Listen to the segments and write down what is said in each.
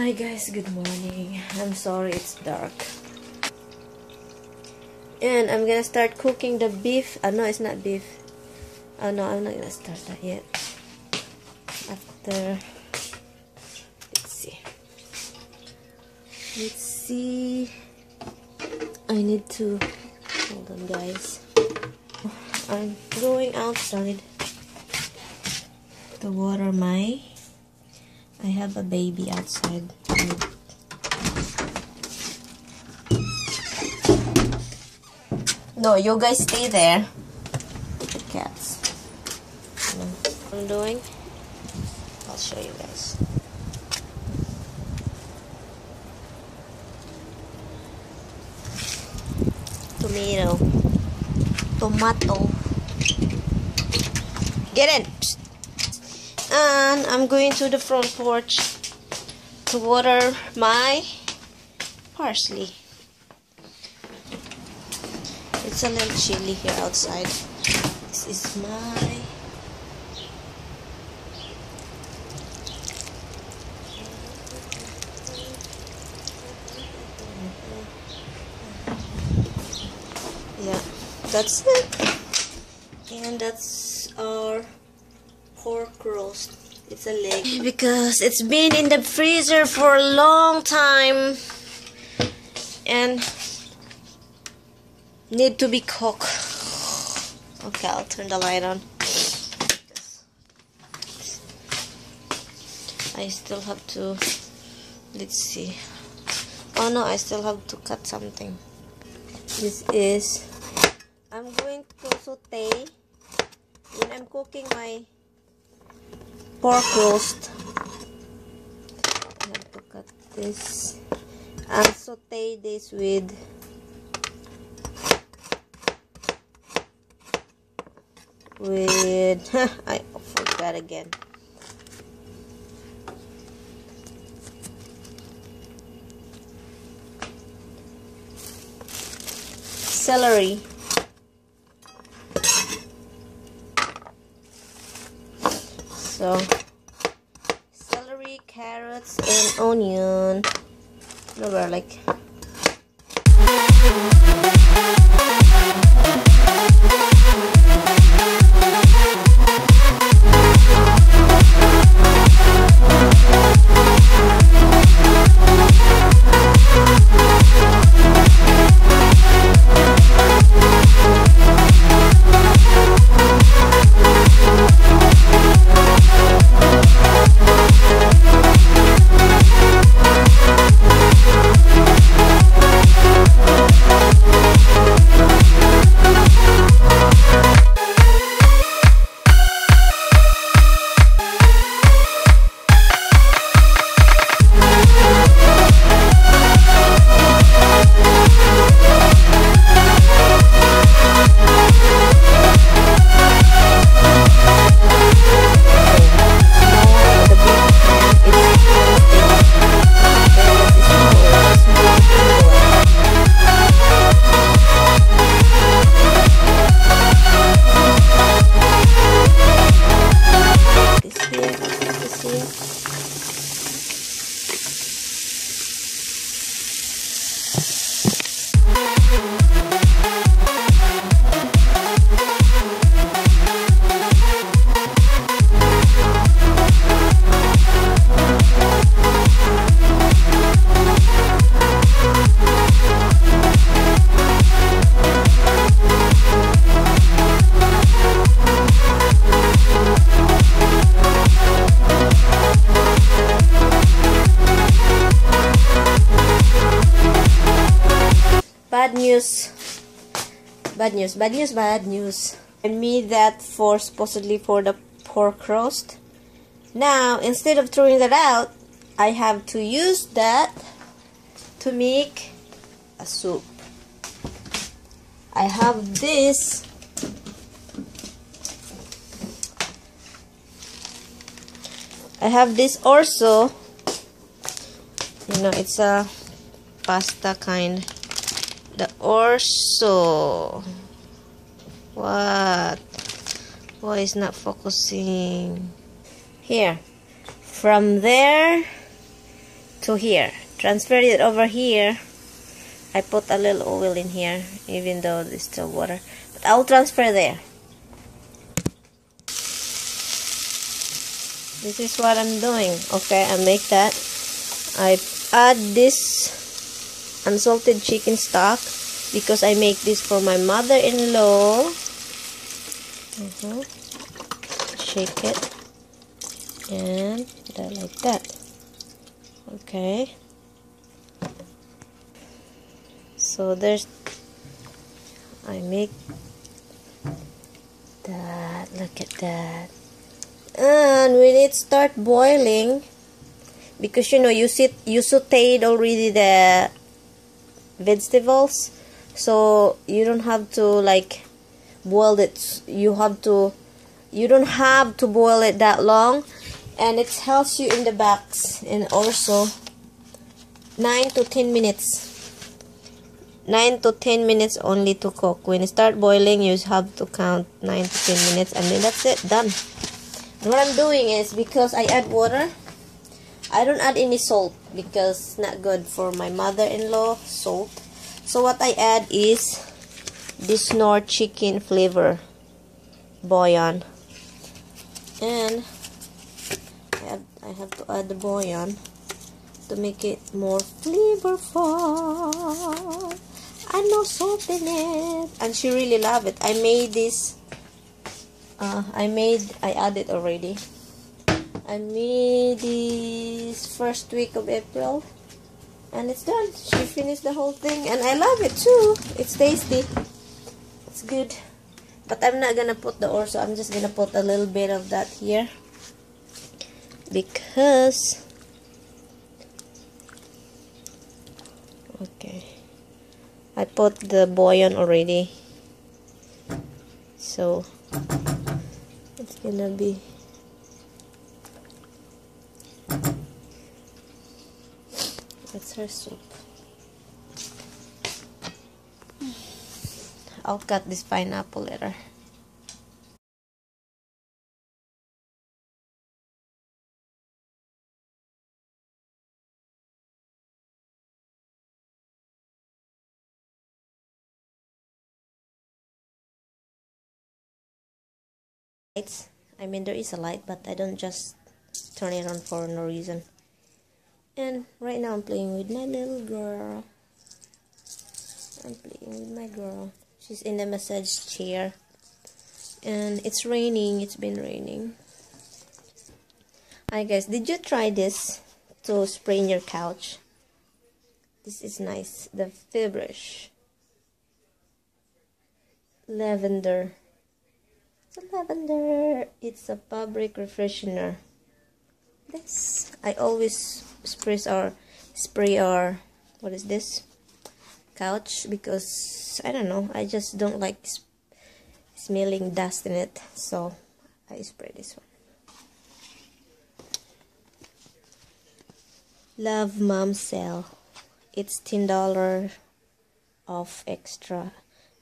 Hi guys, good morning. I'm sorry it's dark. And I'm gonna start cooking the beef. No, it's not beef. Oh no, I'm not gonna start that yet. After, let's see. I need to, hold on guys. I'm going outside to water I have a baby outside. No, you guys stay there. The cats. What I'm doing, I'll show you guys. Tomato. Get in. And I'm going to the front porch to water my parsley. It's a little chilly here outside. This is my that's it. And that's our pork roast. It's a leg because it's been in the freezer for a long time and need to be cooked. Okay, I'll turn the light on. I still have to, let's see. Oh no, I still have to cut something. This is, I'm going to saute when I'm cooking my pork roast. I have to cut this and saute this with I forgot again. Celery. So, celery, carrots, and onion. No garlic. Bad news. I made that for supposedly for the pork roast. Now, instead of throwing that out, I have to use that to make a soup. I have this. I have this also. You know, it's a pasta kind. The orso. What? Why is not focusing? Here. From there to here. Transferred it over here. I put a little oil in here, even though there's still water. But I'll transfer there. This is what I'm doing. Okay, I make that. I add this unsalted chicken stock because I make this for my mother-in-law. Shake it. And like that. Okay. So there's, I make that, look at that. And when it start boiling, because you know you sauteed already the vegetables, so you don't have to like boil it. You don't have to boil it that long, and it helps you in the backs. And also 9 to 10 minutes. 9 to 10 minutes only to cook. When it start boiling, you have to count 9 to 10 minutes, and then that's it, done. And what I'm doing is, because I add water, I don't add any salt because it's not good for my mother-in-law, salt. So what I add is this Knorr chicken flavor bouillon, and I have to add the bouillon to make it more flavorful. And no salt in it, and she really love it. I made this. I added already. I made this first week of April, and it's done. She finished the whole thing, and I love it too. It's tasty. It's good. But I'm not gonna put the orzo. I'm just gonna put a little bit of that here because. Okay. I put the bouillon already, so it's gonna be that's her soup. I'll cut this pineapple later. I mean, there is a light, but I don't just turn it on for no reason. And right now I'm playing with my little girl. I'm playing with my girl. She's in the massage chair. And it's raining. It's been raining. Hi guys, did you try this to spray in your couch? This is nice. The Fevrish lavender. It's a lavender. It's a fabric refreshener. This I always spray our what is this? Couch, because I don't know. I just don't like smelling dust in it, so I spray this one. Love Mom Sale. It's $10 off extra.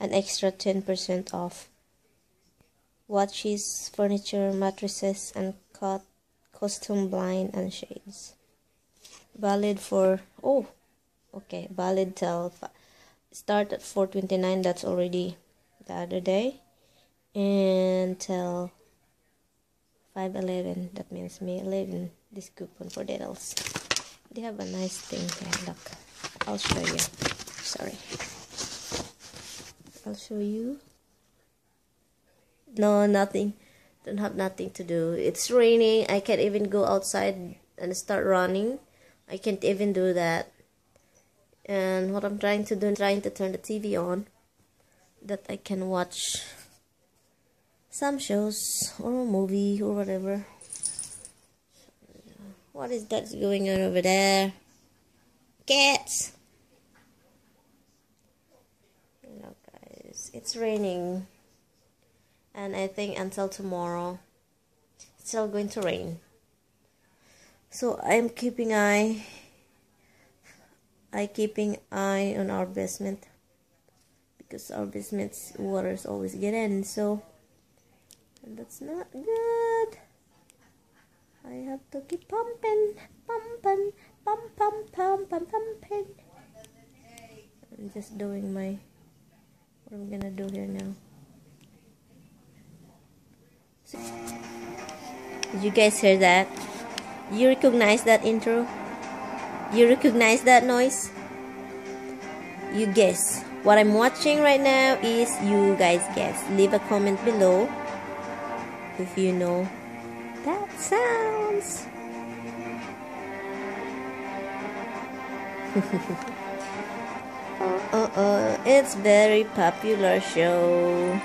An extra 10% off. Watches, furniture, mattresses, and costume blind and shades. Valid for valid till start at 4/29. That's already the other day, and till 5/11. That means May 11. This coupon for details. They have a nice thing here. Look, I'll show you. Sorry, I'll show you. No, nothing. Don't have nothing to do. It's raining. I can't even go outside and start running. I can't even do that. And what I'm trying to do, trying to turn the TV on, that I can watch some shows or a movie or whatever. What is that going on over there? Cats! You know, guys, it's raining. And I think until tomorrow, it's still going to rain. So I'm keeping eye on our basement, because our basement's waters always get in. So, and that's not good. I have to keep pumping, Pum pum pum pum pum pum. I'm just doing my, what I'm gonna do here now. Did you guys hear that? You recognize that intro? You recognize that noise? You guess. What I'm watching right now is you guys guess. Leave a comment below if you know that sounds. It's very popular show.